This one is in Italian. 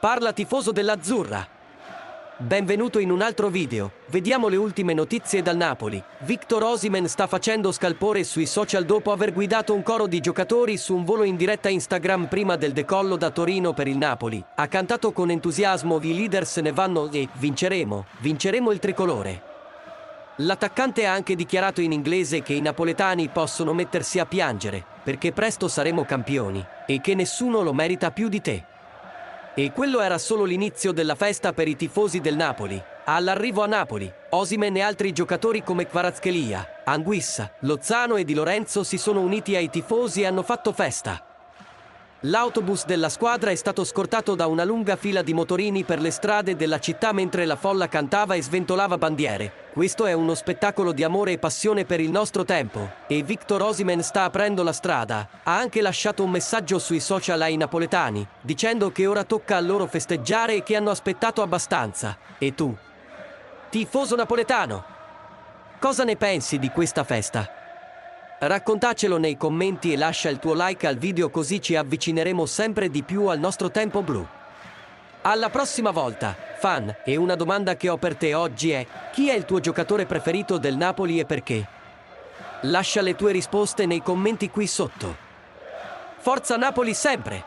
Parla tifoso dell'Azzurra. Benvenuto in un altro video. Vediamo le ultime notizie dal Napoli. Victor Osimhen sta facendo scalpore sui social dopo aver guidato un coro di giocatori su un volo in diretta Instagram prima del decollo da Torino per il Napoli. Ha cantato con entusiasmo "I leader se ne vanno e vinceremo il tricolore". L'attaccante ha anche dichiarato in inglese che i napoletani possono mettersi a piangere, perché presto saremo campioni, e che nessuno lo merita più di te. E quello era solo l'inizio della festa per i tifosi del Napoli. All'arrivo a Napoli, Osimhen e altri giocatori come Kvaratskhelia, Anguissa, Lozano e Di Lorenzo si sono uniti ai tifosi e hanno fatto festa. L'autobus della squadra è stato scortato da una lunga fila di motorini per le strade della città mentre la folla cantava e sventolava bandiere. Questo è uno spettacolo di amore e passione per il nostro tempo, e Victor Osimhen sta aprendo la strada. Ha anche lasciato un messaggio sui social ai napoletani, dicendo che ora tocca a loro festeggiare e che hanno aspettato abbastanza. E tu, tifoso napoletano, cosa ne pensi di questa festa? Raccontacelo nei commenti e lascia il tuo like al video, così ci avvicineremo sempre di più al nostro tempo blu. Alla prossima volta, fan! E una domanda che ho per te oggi è: chi è il tuo giocatore preferito del Napoli e perché? Lascia le tue risposte nei commenti qui sotto. Forza Napoli sempre!